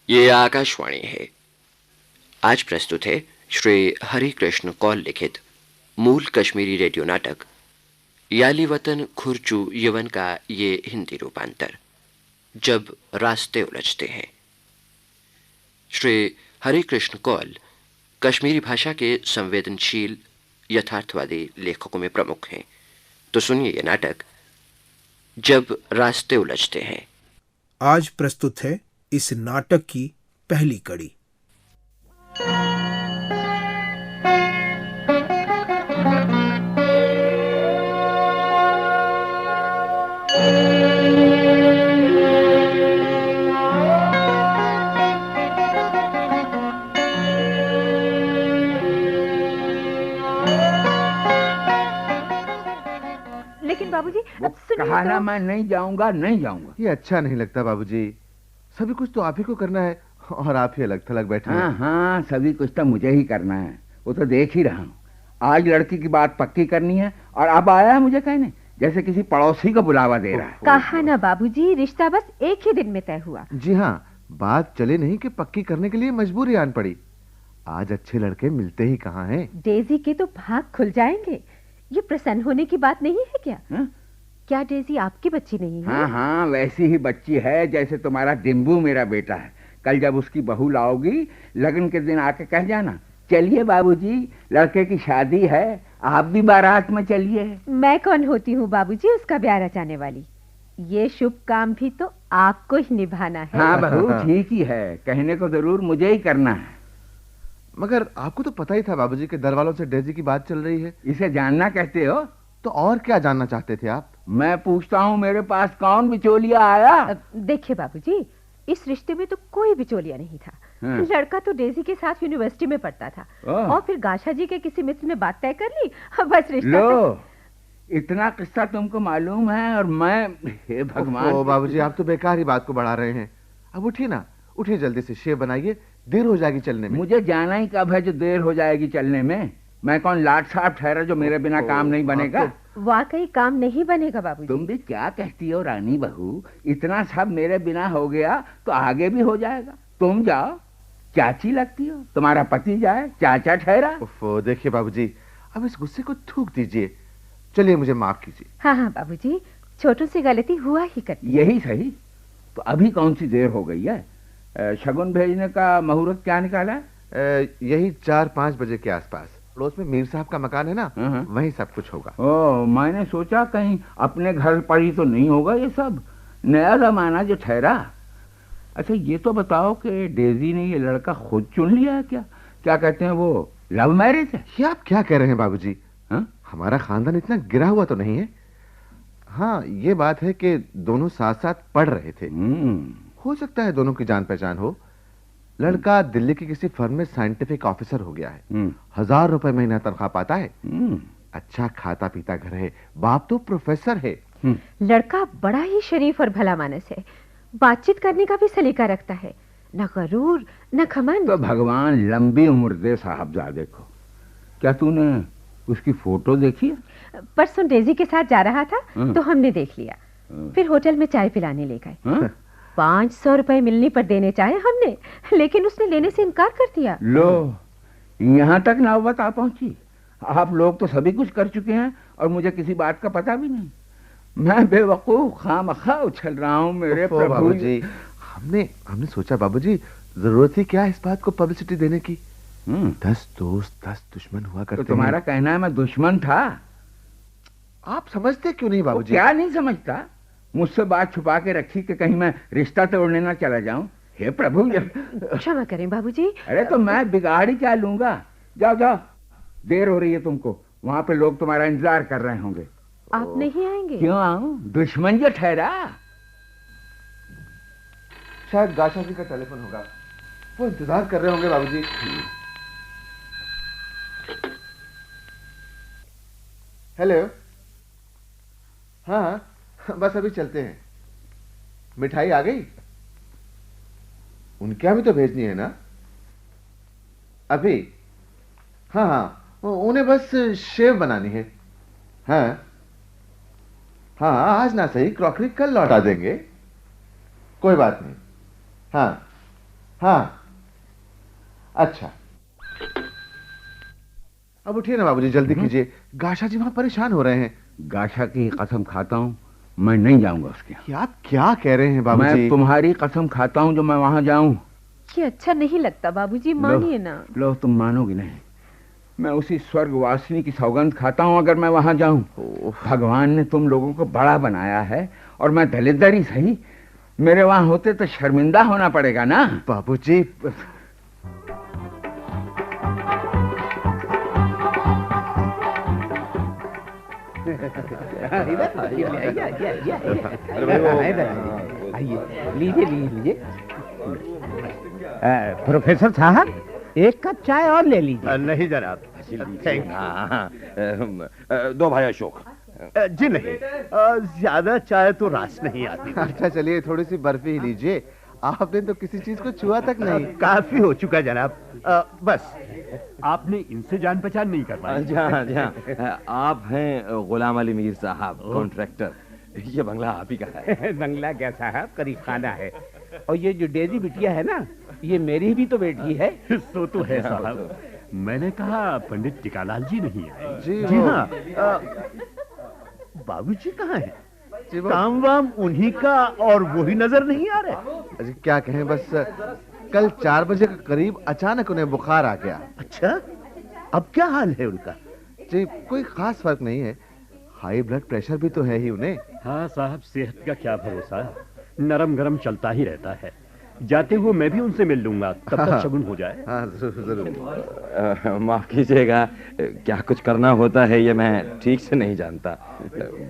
ये आकाशवाणी है। आज प्रस्तुत है श्री हरिकृष्ण कौल लिखित मूल कश्मीरी रेडियो नाटक याली वतन खुरचू यवन का ये हिंदी रूपांतर जब रास्ते उलझते हैं। श्री हरिकृष्ण कौल कश्मीरी भाषा के संवेदनशील यथार्थवादी लेखकों में प्रमुख हैं। तो सुनिए ये नाटक जब रास्ते उलझते हैं। आज प्रस्तुत है इस नाटक की पहली कड़ी। लेकिन बाबूजी वो सुनिए कहा ना तो। मैं नहीं जाऊंगा नहीं जाऊंगा। ये अच्छा नहीं लगता बाबूजी। सभी कुछ तो आप ही को करना है और आप ही अलग थलग बैठे हाँ हैं। हाँ, सभी कुछ तो मुझे ही करना है, वो तो देख ही रहा हूँ। आज लड़की की बात पक्की करनी है और अब आया है मुझे कहने जैसे किसी पड़ोसी को बुलावा दे रहा है। कहा ना बाबूजी, रिश्ता बस एक ही दिन में तय हुआ। जी हाँ, बात चले नहीं कि पक्की करने के लिए मजबूरी आन पड़ी। आज अच्छे लड़के मिलते ही कहाँ हैं। डेजी के तो भाग खुल जाएंगे। ये प्रसन्न होने की बात नहीं है क्या? हाँ? क्या डेजी आपकी बच्ची नहीं है? हाँ हाँ, वैसी ही बच्ची है जैसे तुम्हारा डिम्बू मेरा बेटा है। कल जब उसकी बहू लाओगी लगन के दिन आके कह जाना, चलिए बाबूजी लड़के की शादी है, आप भी बारात में चलिए। मैं कौन होती हूँ बाबूजी उसका ब्याह रचाने वाली? ये शुभ काम भी तो आपको ही निभाना है। हाँ बहू ठीक ही है, कहने को जरूर मुझे ही करना है। मगर आपको तो पता ही था बाबूजी के दर वालों से डेजी की बात चल रही है। इसे जानना कहते हो? तो और क्या जानना चाहते थे आप? मैं पूछता हूँ मेरे पास कौन बिचौलिया आया? देखिए बाबूजी, इस रिश्ते में तो कोई बिचौलिया नहीं था। हाँ। लड़का तो डेजी के साथ यूनिवर्सिटी में पढ़ता था ओह। और फिर गाशा जी के किसी मित्र ने बात तय कर ली और बस रिश्ता लो, इतना किस्सा तुमको मालूम है और मैं, हे भगवान। ओ बाबूजी, आप तो बेकार ही बात को बढ़ा रहे हैं। अब उठिए ना, उठिए जल्दी से, शेव बनाइए, देर हो जाएगी चलने में। मुझे जाना ही कब है जो देर हो जाएगी चलने में? मैं कौन लाट साहब ठहरा जो मेरे बिना काम नहीं बनेगा? वाकई काम नहीं बनेगा बाबूजी। तुम भी क्या कहती हो रानी बहू, इतना सब मेरे बिना हो गया तो आगे भी हो जाएगा। तुम जाओ, चाची लगती हो, तुम्हारा पति जाए चाचा ठहरा। उफ़, देखिए बाबूजी, अब इस गुस्से को थूक दीजिए। चलिए, मुझे माफ कीजिए। हाँ हाँ बाबूजी, छोटू से गलती हुआ ही करती। यही सही। तो अभी कौन सी देर हो गई है? शगुन भेजने का मुहूर्त क्या निकाला है? यही 4-5 बजे के आसपास। पड़ोस में मीर साहब का मकान है ना, हाँ। वहीं सब कुछ होगा। ओ, मैंने सोचा कहीं अपने घर पर ही तो नहीं होगा ये सब, नया जमाना जो ठहरा। अच्छा ये तो बताओ कि डेजी ने ये लड़का खुद चुन लिया है क्या? क्या कहते हैं वो, लव मैरिज है? ये आप क्या कह रहे हैं बाबूजी? हाँ? हमारा खानदान इतना गिरा हुआ तो नहीं है। हाँ, ये बात है कि दोनों साथ साथ पढ़ रहे थे। हो सकता है दोनों की जान पहचान हो। लड़का दिल्ली के किसी फर्म में साइंटिफिक ऑफिसर हो गया है। 1000 रुपए महीना तनख्वाह पाता है। अच्छा खाता पीता घर है। बाप तो प्रोफेसर है। लड़का बड़ा ही शरीफ और भला मानस है, बातचीत करने का भी सलीका रखता है, न गरूर न घमंड। तो भगवान लंबी उम्र दे साहबजादे को। क्या तूने उसकी फोटो देखी है? परसों डेजी के साथ जा रहा था तो हमने देख लिया। फिर होटल में चाय पिलाने ले गए। हाँ? 500 रुपए मिलने पर देने चाहे हमने, लेकिन उसने लेने से इनकार कर दिया। लो, यहाँ तक नौबत आ पहुंची। आप लोग तो सभी कुछ कर चुके हैं और मुझे किसी बात का पता भी नहीं। मैं बेवकूफ खामखा उछल रहा हूँ मेरे ओफो प्रभु। बाबूजी, हमने सोचा बाबूजी, जरूरत ही क्या है इस बात को पब्लिसिटी देने की। 10 दोस्त 10 दुश्मन हुआ करते तो हैं। तुम्हारा कहना है मैं दुश्मन था? आप समझते क्यों नहीं बाबूजी? क्या नहीं समझता? मुझसे बात छुपा के रखी कि कहीं मैं रिश्ता तोड़ने ना चला जाऊं। हे प्रभु, क्षमा करें बाबूजी। अरे तो मैं बिगाड़ ही क्या लूंगा? जाओ जाओ, देर हो रही है तुमको, वहां पे लोग तुम्हारा इंतजार कर रहे होंगे। आप नहीं आएंगे? क्यों आऊं? दुश्मन जो ठहरा। शायद गाशा जी का टेलीफोन होगा, वो इंतजार कर रहे होंगे बाबूजी। हेलो। हाँ, बस अभी चलते हैं। मिठाई आ गई? उनके यहाँ भी तो भेजनी है ना अभी? हाँ हाँ, उन्हें बस शेव बनानी है। हाँ हाँ, आज ना सही, क्रॉकरी कल लौटा देंगे। कोई बात नहीं। हाँ हाँ, अच्छा। अब उठिए ना बाबूजी, जल्दी कीजिए, गाशा जी वहां परेशान हो रहे हैं। गाशा की कसम खाता हूँ मैं नहीं जाऊंगा उसके यहाँ। ये आप क्या कह रहे हैं बाबूजी? मैं तुम्हारी कसम खाता हूँ जो मैं वहां जाऊं। ये अच्छा नहीं लगता बाबूजी, मानिए ना। लो तुम मानोगी नहीं, मैं उसी स्वर्गवासिनी की सौगंध खाता हूँ अगर मैं वहां जाऊं। भगवान ने तुम लोगों को बड़ा बनाया है और मैं दलिद्र ही सही, मेरे वहां होते तो शर्मिंदा होना पड़ेगा ना। बाबूजी लीजिए। प्रोफेसर साहब, एक कप चाय और ले लीजिए। नहीं जनाब, दो भाई अशोक। जी नहीं, ज्यादा चाय तो रास नहीं आती। अच्छा चलिए, थोड़ी सी बर्फी ही लीजिए, आपने तो किसी चीज को छुआ तक नहीं। काफी हो चुका जनाब, बस आपने इनसे जान पहचान नहीं कर पाई। जी हाँ, आप हैं गुलाम अली मीर साहब, कॉन्ट्रैक्टर। ये बंगला आप ही का है। बंगला क्या साहब, करीब खाना है। और ये जो डेजी बिटिया है ना, ये मेरी भी तो बेटी है। सो तो है साहब, मैंने कहा पंडित टिकालाल जी नहीं आए। जी हाँ, बाबूजी कहाँ हैं? काम वाम उन्हीं का और वही नजर नहीं आ रहे। अजी क्या कहें, बस कल 4 बजे के करीब अचानक उन्हें बुखार आ गया। अच्छा, अब क्या हाल है उनका? जी कोई खास फर्क नहीं है, हाई ब्लड प्रेशर भी तो है ही उन्हें। हाँ साहब, सेहत का क्या भरोसा, नरम गरम चलता ही रहता है। जाते हुए मैं भी उनसे मिल लूंगा, तब तक शगुन हो जाए। हाँ जरूर। माफ कीजिएगा, क्या कुछ करना होता है ये मैं ठीक से नहीं जानता।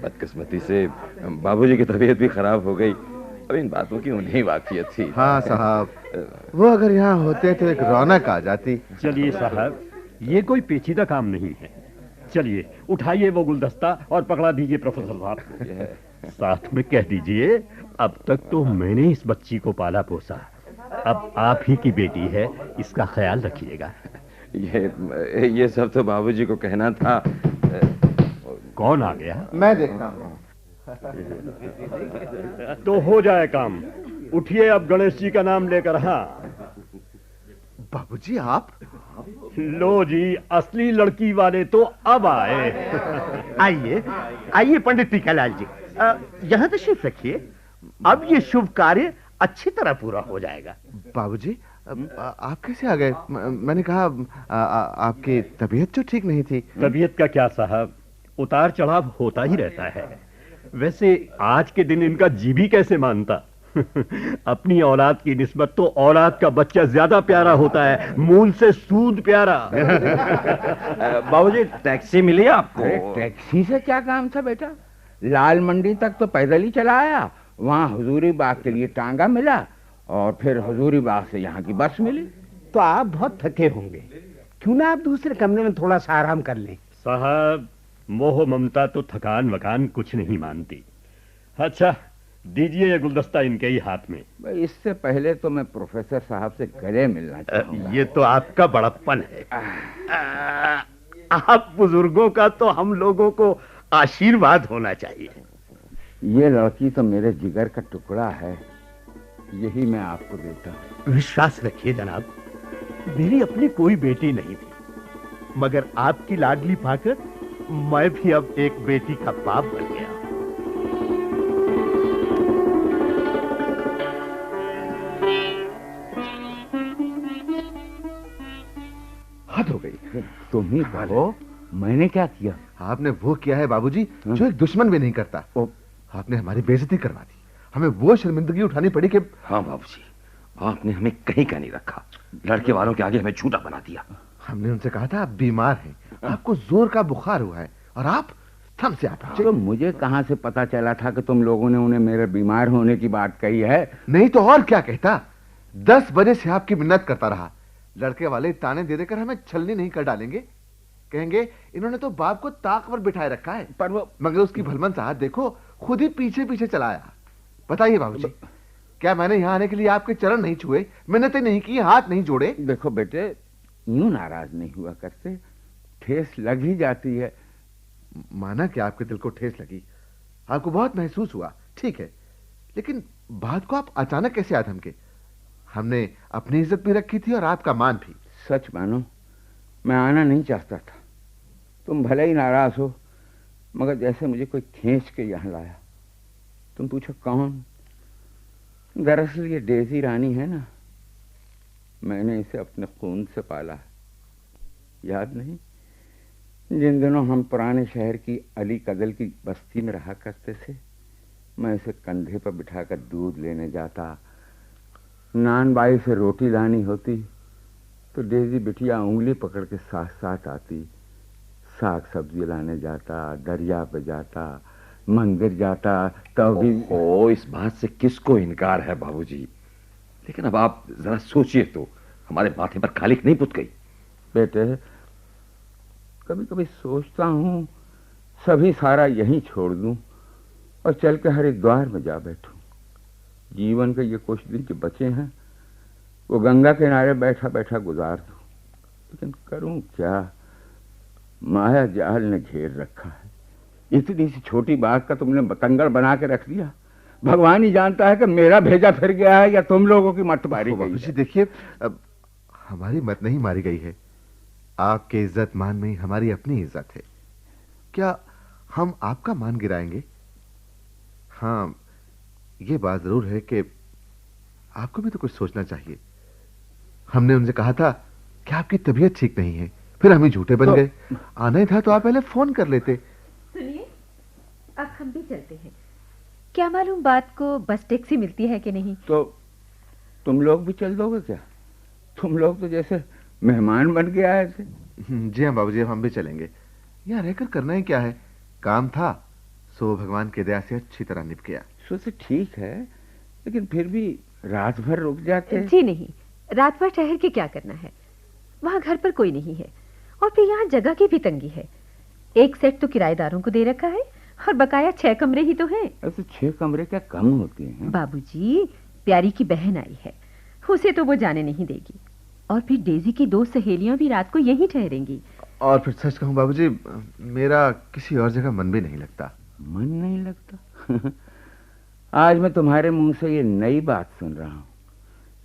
बदकिस्मती से बाबूजी की तबीयत भी खराब हो गई, अब इन बातों की उन्हें वाकियत थी। हाँ साहब, वो अगर यहाँ होते तो एक रौनक आ जाती। चलिए साहब, ये कोई पेचीदा काम नहीं है। चलिए उठाइए वो गुलदस्ता और पकड़ा दीजिए प्रोफेसर साहब। साथ में कह दीजिए, अब तक तो मैंने इस बच्ची को पाला पोसा, अब आप ही की बेटी है, इसका ख्याल रखिएगा। ये सब तो बाबूजी को कहना था। कौन आ गया? मैं देखता हूँ। तो हो जाए काम। उठिए अब गणेश जी का नाम लेकर। हाँ बाबूजी आप? लो जी, असली लड़की वाले तो अब आए। आइए आइए पंडित टीकालाल जी, यहाँ तशरीफ रखिए। अब ये शुभ कार्य अच्छी तरह पूरा हो जाएगा। बाबूजी आप कैसे आ गए? मैंने कहा आपकी तबीयत तो ठीक नहीं थी। तबीयत का क्या साहब, उतार चढ़ाव होता ही रहता है। वैसे आज के दिन इनका जी भी कैसे मानता। अपनी औलाद की निस्बत तो औलाद का बच्चा ज्यादा प्यारा होता है, मूल से सूद प्यारा। बाबूजी टैक्सी मिली आपको? टैक्सी से क्या काम था बेटा, लाल मंडी तक तो पैदल ही चला आया, वहाँ हजूरी बाग के लिए टांगा मिला और फिर हजूरी बाग से यहाँ की बस मिली। तो आप बहुत थके होंगे, क्यों ना आप दूसरे कमरे में थोड़ा सा आराम कर लें। साहब, मोह ममता तो थकान वकान कुछ नहीं मानती। अच्छा दीजिए ये गुलदस्ता इनके ही हाथ में। इससे पहले तो मैं प्रोफेसर साहब से गले मिलना चाहूंगा। ये तो आपका बड़प्पन है। आप बुजुर्गों का तो हम लोगों को आशीर्वाद होना चाहिए। ये लड़की तो मेरे जिगर का टुकड़ा है, यही मैं आपको देता हूँ। विश्वास रखिए जनाब, मेरी अपनी कोई बेटी नहीं थी, मगर आपकी लाडली पाकर मैं भी अब एक बेटी का बाप बन गया। हद हो गई। तुम ही कहो मैंने क्या किया? आपने वो किया है बाबूजी जो एक दुश्मन भी नहीं करता। आपने हमारी बेइज्जती करवा दी, हमें वो शर्मिंदगी उठानी पड़ी कि। हाँ बाबूजी, आपने हमें कहीं का नहीं रखा, लड़के वालों के आगे हमें झूठा बना दिया। हमने उनसे कहा था आप बीमार हैं, आपको जोर का बुखार हुआ है, और आप थम से आप। तो मुझे कहां से पता चला था कि तुम लोगों ने उन्हें मेरे बीमार होने की बात कही है? नहीं तो और क्या कहता। 10 बजे से आपकी मिन्नत करता रहा, लड़के वाले ताने दे देकर हमें छलनी नहीं कर डालेंगे, कहेंगे इन्होंने तो बाप को ताक पर बिठाए रखा है। पर वो मगर उसकी भलमन साहब देखो, खुद ही पीछे पीछे चला आया। बताइए बाबूजी, क्या मैंने यहाँ आने के लिए आपके चरण नहीं छुए, मिन्नतें नहीं की, हाथ नहीं जोड़े? देखो बेटे, यूं नाराज नहीं हुआ करते, ठेस लग ही जाती है। माना कि आपके दिल को ठेस लगी, आपको बहुत महसूस हुआ, ठीक है, लेकिन बात को आप अचानक कैसे आधम के? हमने अपनी इज्जत भी रखी थी और आपका मान भी। सच मानो, मैं आना नहीं चाहता था। तुम भले ही नाराज हो, मगर जैसे मुझे कोई खींच के यहाँ लाया। तुम पूछो कौन? दरअसल ये डेजी रानी है ना, मैंने इसे अपने खून से पाला है। याद नहीं, जिन दिनों हम पुराने शहर की अली कदल की बस्ती में रहा करते थे, मैं इसे कंधे पर बिठाकर दूध लेने जाता, नान बाई से रोटी लानी होती तो डेजी बिटिया उंगली पकड़ के साथ साथ आती। साग सब्जी लाने जाता, दरिया पे जाता, मंदिर जाता, तब भी। ओ, इस बात से किसको इनकार है बाबूजी? लेकिन अब आप जरा सोचिए तो, हमारे माथे पर खालिक नहीं पुत गई? बेटे, कभी कभी सोचता हूँ सभी सारा यहीं छोड़ दूं और चल के हरिद्वार में जा बैठूं। जीवन के ये कुछ दिन जो बचे हैं वो गंगा किनारे बैठा बैठा गुजार दूं। लेकिन करूं क्या? माया जाल ने घेर रखा है। इतनी सी छोटी बात का तुमने बतंगड़ बना के रख दिया। भगवान ही जानता है कि मेरा भेजा फिर गया है या तुम लोगों की मत मारी गई है। देखिए, अब हमारी मत नहीं मारी गई है। आपके इज्जत मान में ही हमारी अपनी इज्जत है। क्या हम आपका मान गिराएंगे? हाँ, ये बात जरूर है कि आपको भी तो कुछ सोचना चाहिए। हमने उनसे कहा था कि आपकी तबीयत ठीक नहीं है, फिर हम ही झूठे बन गए। आना ही था तो आप पहले फोन कर लेते। सुनिए, अब हम भी चलते हैं। क्या मालूम बात को बस टैक्सी मिलती है कि नहीं। तो तुम लोग भी चल दोगे क्या? तुम लोग तो जैसे मेहमान बन के आए थे। जी हाँ बाबूजी, हम भी चलेंगे। यहाँ रहकर करना ही क्या है? काम था सो भगवान की दया से अच्छी तरह निप गया। सो से ठीक है, लेकिन फिर भी रात भर रुक जाते। जी नहीं, रात भर ठहर के क्या करना है? वहाँ घर पर कोई नहीं है और फिर यहाँ जगह की भी तंगी है। एक सेट तो किराएदारों को दे रखा है और बकाया 6 कमरे ही तो हैं। ऐसे 6 कमरे क्या कम होते हैं? बाबूजी, प्यारी की बहन आई है, उसे तो वो जाने नहीं देगी। और फिर डेजी की 2 सहेलियां भी रात को यहीं ठहरेंगी। और फिर सच कहूं बाबूजी, मेरा किसी और जगह मन भी नहीं लगता। मन नहीं लगता? आज मैं तुम्हारे मुंह से ये नई बात सुन रहा हूँ।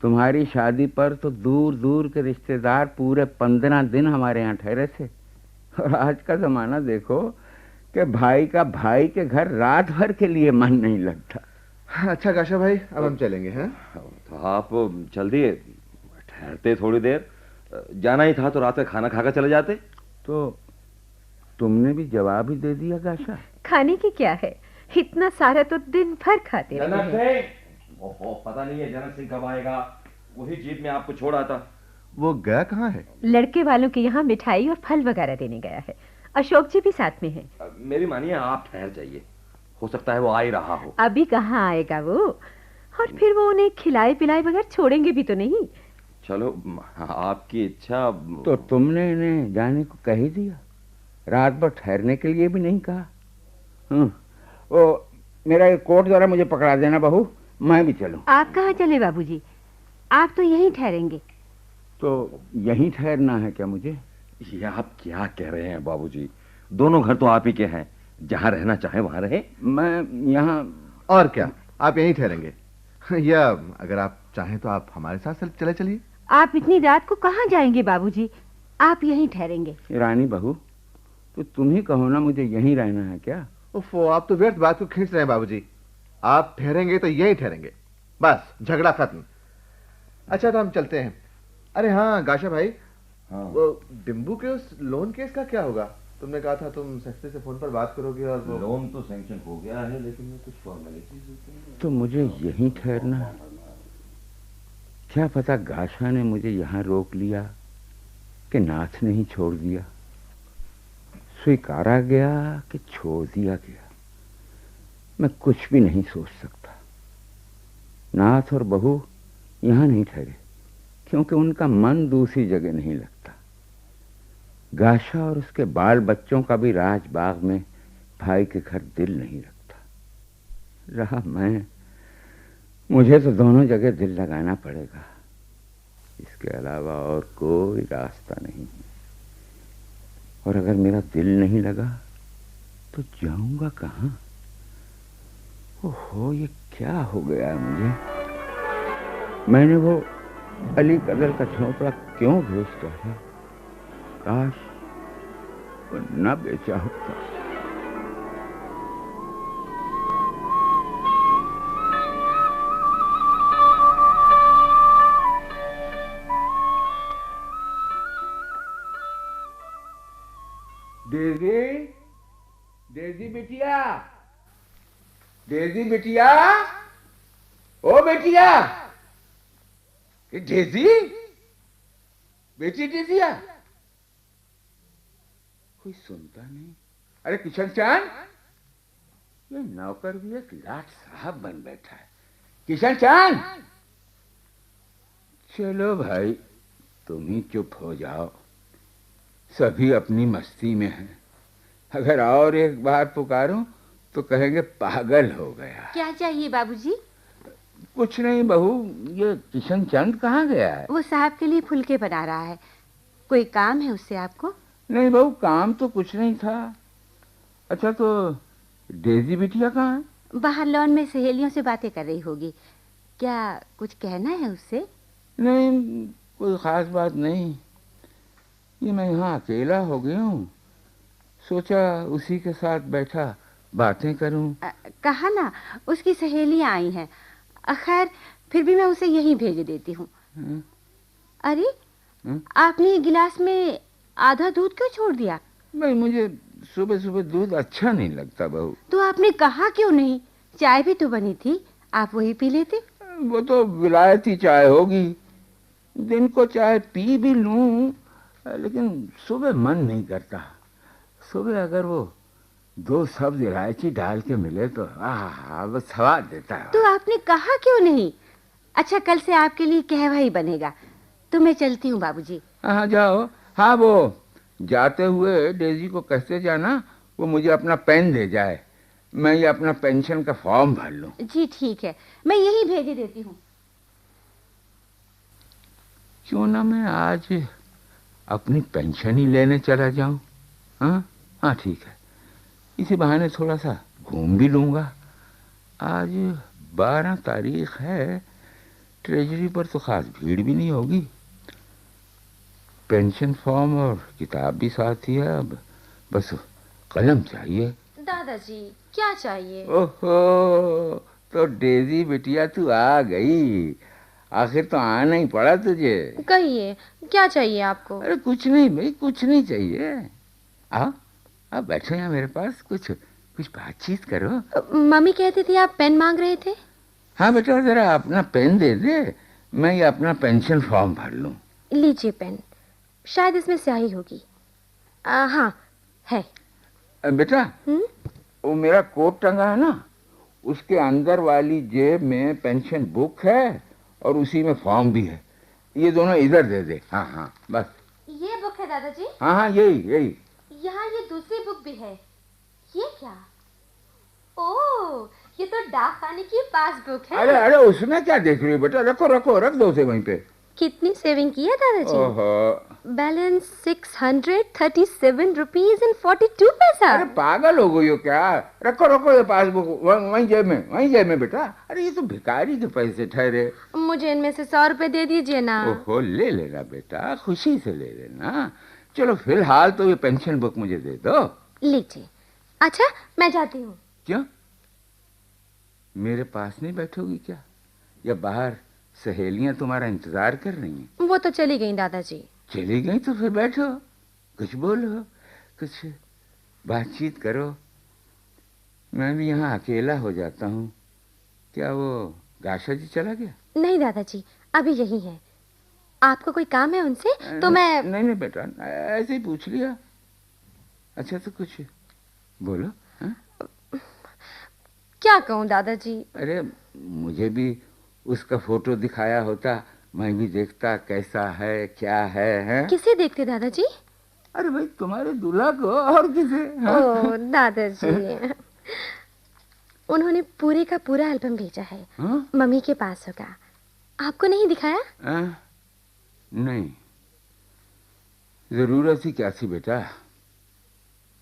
तुम्हारी शादी पर तो दूर दूर के रिश्तेदार पूरे 15 दिन हमारे यहाँ ठहरे थे, और आज का जमाना देखो कि भाई का भाई के घर रात भर के लिए मन नहीं लगता। अच्छा गाशा भाई, अब हम चलेंगे हैं? तो आप चल दिए, ठहरते थोड़ी देर। जाना ही था तो रात का खाना खाकर चले जाते। तो तुमने भी जवाब ही दे दिया गाशा। खाने की क्या है, इतना सारा तो दिन भर खाते रहते हैं। ओहो, पता नहीं है जनक सिंह कब आएगा। वही जीप में आपको छोड़ा था। वो गया कहाँ है? लड़के वालों के यहाँ मिठाई और फल वगैरह देने गया है। अशोक जी भी साथ में हैं। मेरी मानिए, आप ठहर जाइए, हो सकता है वो आ ही रहा हो। अभी कहाँ आएगा वो, और फिर वो उन्हें खिलाए पिलाए बगैर छोड़ेंगे भी तो नहीं। चलो, आपकी इच्छा। तो तुमने इन्हें जाने को कह ही दिया, रात भर ठहरने के लिए भी नहीं कहा। वो मेरा एक कोट जरा मुझे पकड़ा देना बहू, मैं भी चलूं। आप कहाँ चले बाबूजी? आप तो यहीं ठहरेंगे। तो यहीं ठहरना है क्या मुझे? ये आप क्या कह रहे हैं बाबूजी? दोनों घर तो आप ही के हैं, जहाँ रहना चाहे वहाँ रहे। मैं यहाँ। और क्या, आप यहीं ठहरेंगे? या अगर आप चाहें तो आप हमारे साथ चले चलिए। आप इतनी रात को कहाँ जाएंगे बाबूजी? आप यहीं ठहरेंगे। रानी बहू, तो तुम ही कहो ना, मुझे यहीं रहना है क्या? उफ़ो, आप तो व्यर्थ बात को खींच रहे हैं बाबूजी। आप ठहरेंगे तो यहीं ठहरेंगे, बस झगड़ा खत्म। अच्छा, तो हम चलते हैं। अरे हाँ गाशा भाई, हाँ। वो डिम्बू के उस लोन केस का क्या होगा? तुमने कहा था तुम सेक्रेटरी से फोन पर बात करोगे। और वो लोन तो सैंक्शन हो गया है, लेकिन ये कुछ फॉर्मेलिटीज होती हैं। तो मुझे यहीं ठहरना है। क्या पता गाशा ने मुझे यहाँ रोक लिया कि नाथ ने ही छोड़ दिया, स्वीकारा गया कि छोड़ दिया गया। मैं कुछ भी नहीं सोच सकता। नाथ और बहू यहाँ नहीं ठहरे क्योंकि उनका मन दूसरी जगह नहीं लगता। गाशा और उसके बाल बच्चों का भी राजबाग में भाई के घर दिल नहीं रखता। रहा मैं, मुझे तो दोनों जगह दिल लगाना पड़ेगा, इसके अलावा और कोई रास्ता नहीं है। और अगर मेरा दिल नहीं लगा तो जाऊंगा कहाँ? ओहो, ये क्या हो गया है मुझे? मैंने वो अली कदर का झोंपड़ा क्यों भेजता है? काश वो न बेचा होता। डेजी, डेजी बिटिया, डेजी बिटिया, ओ बेटिया, डेजी, बेटी डेजिया, कोई सुनता नहीं। अरे किशन चांद, ये नौकर भी एक लाट साहब बन बैठा है। किशन चांद, चलो भाई तुम ही चुप हो जाओ, सभी अपनी मस्ती में हैं। अगर और एक बार पुकारूं तो कहेंगे पागल हो गया। क्या चाहिए बाबूजी? कुछ नहीं बहू, ये किशन चंद कहाँ गया है? वो साहब के लिए फुलके बना रहा है। कोई काम है उससे आपको? नहीं बहू, काम तो कुछ नहीं था। अच्छा तो डेजी बिटिया कहाँ है? बाहर लॉन में सहेलियों से बातें कर रही होगी। क्या कुछ कहना है उससे? नहीं, कोई खास बात नहीं। ये मैं यहाँ अकेला हो गया हूँ, सोचा उसी के साथ बैठा बातें करूं। कहा ना उसकी सहेलियां आई हैं। खैर फिर भी मैं उसे यहीं भेज देती हूँ। अरे आपने गिलास में आधा दूध क्यों छोड़ दिया? नहीं, मुझे सुबह सुबह दूध अच्छा नहीं लगता बहू। तो आपने कहा क्यों नहीं? चाय भी तो बनी थी, आप वही पी लेते। वो तो विलायती चाय होगी, दिन को चाय पी भी लूं, लेकिन सुबह मन नहीं करता। सुबह अगर वो 2 सब्ज इलायची डाल के मिले तो वो स्वाद देता है। तो आपने कहा क्यों नहीं? अच्छा कल से आपके लिए कहवा ही बनेगा। तो मैं चलती हूँ बाबूजी। हाँ जाओ। हाँ वो जाते हुए डेजी को कहते जाना वो मुझे अपना पेन दे जाए, मैं ये अपना पेंशन का फॉर्म भर लूं। जी ठीक है, मैं यही भेज देती हूँ। क्यों ना मैं आज अपनी पेंशन ही लेने चला जाऊं? हाँ ठीक है, इसी बहाने थोड़ा सा घूम भी लूंगा। आज 12 तारीख है, ट्रेजरी पर तो खास भीड़ भी नहीं होगी। पेंशन फॉर्म और किताब भी साथ ही है, अब बस कलम चाहिए। दादाजी क्या चाहिए? ओहो, तो डेजी बिटिया तू आ गई। आखिर तो आना ही पड़ा तुझे। कहिए क्या चाहिए आपको? अरे कुछ नहीं भाई, कुछ नहीं चाहिए। आओ अब बैठो यहाँ मेरे पास, कुछ बातचीत करो। मम्मी कहती थी आप पेन मांग रहे थे। हाँ बेटा, जरा अपना पेन दे दे, मैं ये अपना पेंशन फॉर्म भर लूं। लीजिए पेन, शायद इसमें स्याही होगी। हाँ है। बेटा वो मेरा कोट टंगा है ना, उसके अंदर वाली जेब में पेंशन बुक है और उसी में फॉर्म भी है। ये दोनों इधर दे दे। हाँ बस। ये बुक है दादाजी? हाँ यही। यहाँ ये दूसरी बुक भी है। ये क्या? ओह, ये तो डाक खाने की पासबुक है। अरे उसमें क्या देख रही हो बेटा, रखो रख दो उसे वहीं पे। कितनी सेविंग की है दादाजी? ओहो, बैलेंस 637 रुपीज एंड 42 पैसा। अरे पागल हो गई हो क्या? रखो ये पासबुक वहीं जेब में बेटा। अरे ये तो भिखारी के पैसे ठहरे। मुझे इनमें से 100 रुपए दे दीजिए ना। ओहो, ले लेना बेटा, खुशी से ले लेना। चलो फिलहाल तो ये पेंशन बुक मुझे दे दो। लीजिए। अच्छा मैं जाती हूँ। क्यों, मेरे पास नहीं बैठोगी क्या? या बाहर सहेलियां तुम्हारा इंतजार कर रही हैं? वो तो चली गई दादाजी। चली गई तो फिर बैठो, कुछ बोलो, कुछ बातचीत करो। मैं भी यहाँ अकेला हो जाता हूँ। क्या वो गाशा जी चला गया? नहीं दादाजी, अभी यही है। आपको कोई काम है उनसे? तो मैं नहीं बेटा, ऐसे ही पूछ लिया। अच्छा तो कुछ बोलो। क्या कहूँ दादाजी? अरे मुझे भी उसका फोटो दिखाया होता, मैं भी देखता कैसा है क्या है? किसे देखते दादाजी? अरे भाई तुम्हारे दूल्हा को, और किसे? ओह दादाजी, उन्होंने पूरे का पूरा एल्बम भेजा है। मम्मी के पास होगा। आपको नहीं दिखाया? नहीं, जरूरत ही क्या थी बेटा।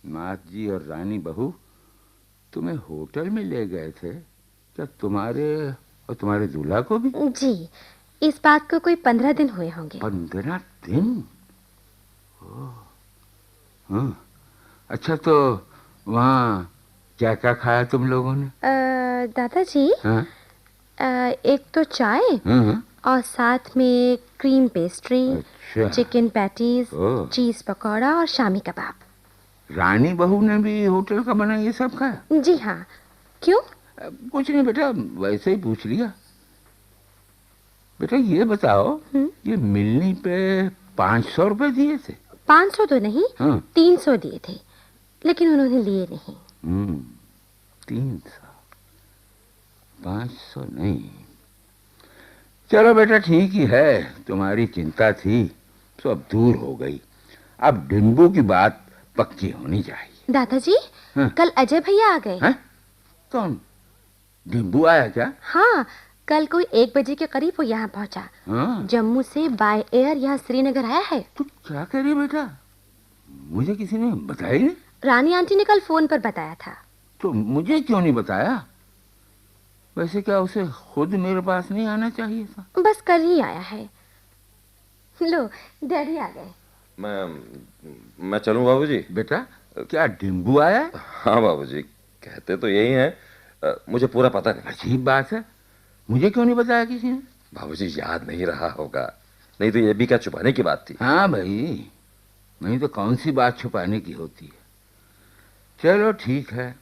नाथ जी और रानी बहू तुम्हें होटल में ले गए थे क्या? तुम्हारे और तुम्हारे दूल्हा को भी? जी, इस बात को कोई 15 दिन हुए होंगे। 15 दिन? हाँ। अच्छा, तो वहाँ क्या क्या खाया तुम लोगों ने? दादाजी, हाँ? एक तो चाय, हाँ? और साथ में क्रीम पेस्ट्री, अच्छा। चिकन पैटीज, ओह। चीज पकौड़ा और शामी कबाब। रानी बहू ने भी होटल का बना ये सब खाया? जी हाँ। क्यों? कुछ नहीं बेटा, वैसे ही पूछ लिया। बेटा ये बताओ, ये मिलनी पे 500 रुपए दिए थे? 500 तो नहीं, हाँ। 300 दिए थे, लेकिन उन्होंने लिए नहीं। 300, 500 नहीं। चलो बेटा ठीक ही है, तुम्हारी चिंता थी तो अब दूर हो गई। अब डिम्बू की बात पक्की होनी चाहिए। दादाजी, हाँ। कल अजय भैया आ गए। हैं? कौन? डिम्बू आया क्या? हाँ, कल कोई 1 बजे के करीब वो यहाँ पहुँचा। हाँ। जम्मू से बाय एयर यहाँ श्रीनगर आया है। तू क्या कह रही बेटा? मुझे किसी ने बताया नहीं। रानी आंटी ने कल फोन पर बताया था। तो मुझे क्यों नहीं बताया? वैसे क्या उसे खुद मेरे पास नहीं आना चाहिए था? बस कल ही आया है। लो, डैडी आ गए। मैं चलूं बाबूजी? बेटा, क्या डिम्बू आया है? हाँ बाबूजी, कहते तो यही है, मुझे पूरा पता नहीं। अजीब बात है, मुझे क्यों नहीं बताया किसी ने? बाबूजी याद नहीं रहा होगा, नहीं तो ये भी क्या छुपाने की बात थी। हाँ भाई, नहीं तो कौन सी बात छुपाने की होती है। चलो ठीक है,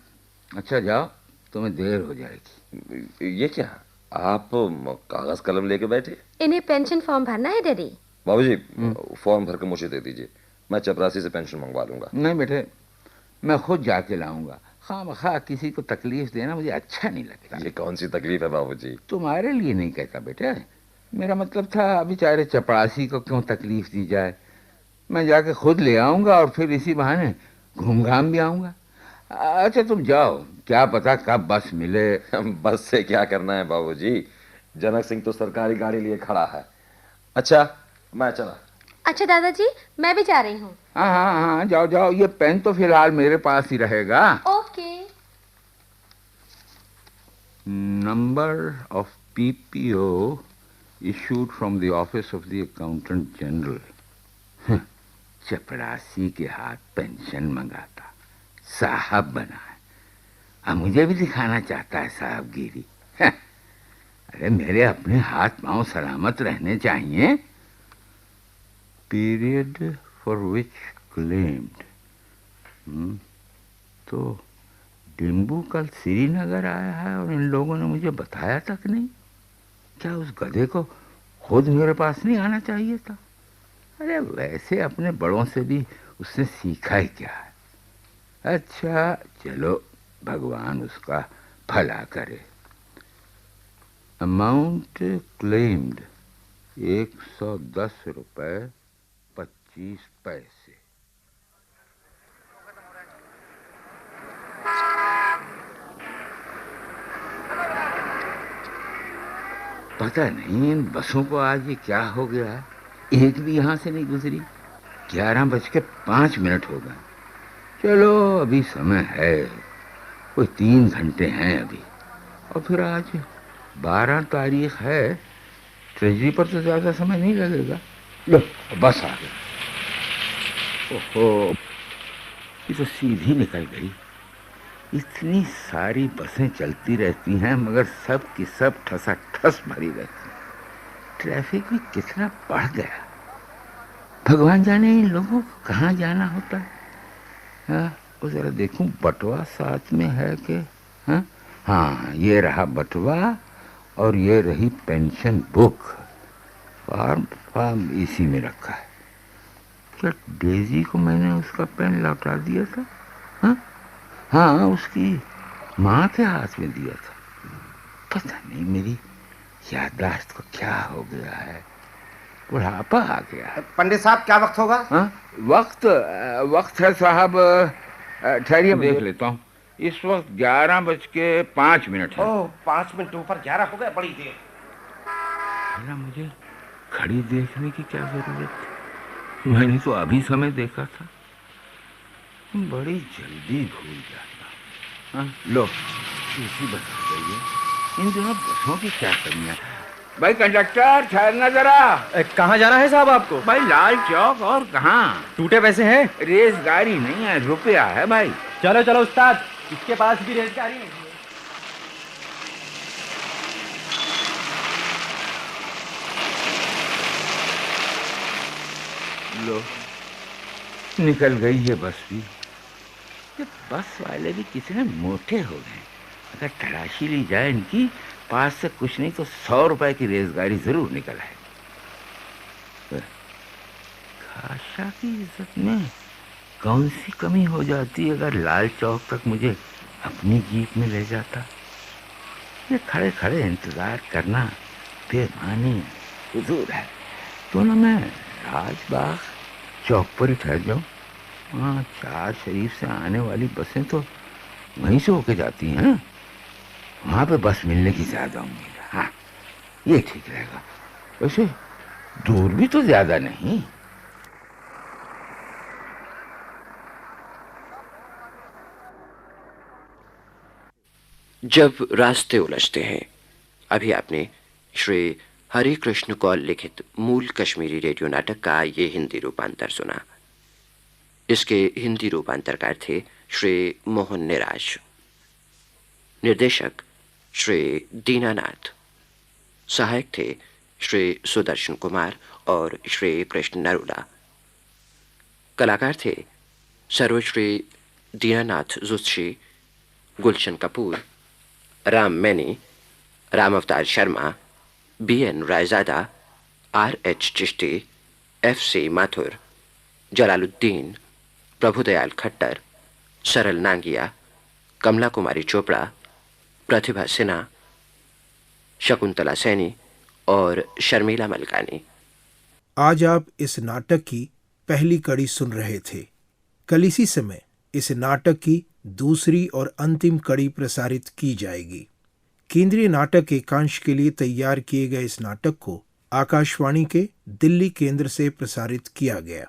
अच्छा जाओ, तुम्हें देर हो जाएगी। ये क्या, आप कागज कलम लेके बैठे? इन्हें पेंशन फॉर्म भरना है डैडी। बाबूजी फॉर्म भर के मुझे दे दीजिए, मैं चपरासी से पेंशन मंगवा लूंगा। नहीं बेटे, मैं खुद जाके लाऊंगा। खामखा किसी को तकलीफ देना मुझे अच्छा नहीं लगता। ये कौन सी तकलीफ है बाबूजी? तुम्हारे लिए नहीं कहता बेटा, मेरा मतलब था बेचारे चपरासी को क्यों तकलीफ दी जाए। मैं जाके खुद ले आऊंगा और फिर इसी बहाने घूम घाम भी आऊंगा। अच्छा तुम जाओ, क्या पता कब बस मिले। बस से क्या करना है बाबूजी, जनक सिंह तो सरकारी गाड़ी लिए खड़ा है। अच्छा मैं चला। अच्छा दादाजी, मैं भी जा रही हूँ। हाँ हाँ हाँ, जाओ जाओ, ये पेन तो फिलहाल मेरे पास ही रहेगा। Okay. Number of PPO issued from the office of the accountant general। चपरासी के हाथ पेंशन मंगाता, साहब बना है। अब मुझे भी दिखाना चाहता है साहबगिरी। अरे मेरे अपने हाथ पांव सलामत रहने चाहिए। Period for which claimed. तो डिम्बू कल श्रीनगर आया है और इन लोगों ने मुझे बताया तक नहीं। क्या उस गधे को खुद मेरे पास नहीं आना चाहिए था? अरे वैसे अपने बड़ों से भी उसने सीखा ही क्या है। अच्छा चलो, भगवान उसका भला करे। अमाउंट क्लेम्ड 110 रुपए 25 पैसे। पता नहीं इन बसों को आज ये क्या हो गया है, एक भी यहाँ से नहीं गुजरी। 11:05 हो गए। चलो अभी समय है, कोई 3 घंटे हैं अभी। और फिर आज 12 तारीख है, ट्रेजरी पर तो ज़्यादा समय नहीं लगेगा। लो बस आ गई। ओहो, ये तो सीधी निकल गई। इतनी सारी बसें चलती रहती हैं मगर सब की सब ठसाठस भरी रहती हैं। ट्रैफिक भी कितना बढ़ गया। भगवान जाने इन लोगों को कहाँ जाना होता है। हाँ, वो जरा देखूं बटवा साथ में है कि। हाँ हाँ, ये रहा बटवा और ये रही पेंशन बुक। फॉर्म इसी में रखा है। क्या डेजी को मैंने उसका पेन लौटा दिया था? हाँ हाँ, उसकी माँ के हाथ में दिया था। पता नहीं मेरी याददाश्त को क्या हो गया है, बुढ़ापा आ गया है। पंडित साहब क्या वक्त होगा? हाँ, वक्त है साहब, ठहरिए देख लेता हूँ। इस वक्त 11:05 है। ओह, 5 मिनट ऊपर 11 हो गए, बड़ी देर। भला मुझे घड़ी देखने की क्या जरूरत थी? मैंने तो अभी समय देखा था। बड़ी जल्दी भूल जाता। हाँ, लो इसी बस आ गई है। इन दोनों बसों की क्या कमियां। भाई कंडक्टर, ठहरना जरा। कहाँ जाना है साहब आपको? भाई लाल चौक, और कहाँ? टूटे पैसे हैं? रेस गाड़ी नहीं है, रुपया है भाई। चलो चलो उस्ताद, इसके पास भी रेस गाड़ी है। लो, निकल गई ये बस भी। ये बस वाले भी कितने मोटे हो गए। अगर तलाशी ली जाए इनकी, पास से कुछ नहीं तो 100 रुपए की रेसगाड़ी जरूर निकल आए। खाशा की इज्जत में कौन सी कमी हो जाती अगर लाल चौक तक मुझे अपनी जीप में ले जाता। ये खड़े खड़े इंतजार करना बेमानी हुजूर है। तो ना मैं राजबाग चौक पर ही ठहर जाऊं। वहाँ 4 शरीफ से आने वाली बसें तो वहीं से होके जाती हैं। वहाँ पे बस मिलने की ज्यादा उम्मीद है। हाँ, ये ठीक रहेगा। वैसे दूर भी तो ज्यादा नहीं। जब रास्ते उलझते हैं। अभी आपने श्री हरि कृष्ण कौल लिखित मूल कश्मीरी रेडियो नाटक का ये हिंदी रूपांतर सुना। इसके हिंदी रूपांतरकार थे श्री मोहन निराश, निर्देशक श्री दीनानाथ, सहायक थे श्री सुदर्शन कुमार और श्री कृष्ण नरूला। कलाकार थे सर्वश्री दीनानाथ जोशी, गुलशन कपूर, राम मैनी, राम अवतार Sharma, BN Raizada, RH Chishti, FC Mathur, Jalaluddin, Prabhudayal Khattar, सरल नांगिया, कमला कुमारी चोपड़ा, प्रतिभा सिन्हा, शकुंतला सैनी और शर्मिला मलकानी। आज आप इस नाटक की पहली कड़ी सुन रहे थे। कल इसी समय इस नाटक की दूसरी और अंतिम कड़ी प्रसारित की जाएगी। केंद्रीय नाटक एकांश के लिए तैयार किए गए इस नाटक को आकाशवाणी के दिल्ली केंद्र से प्रसारित किया गया।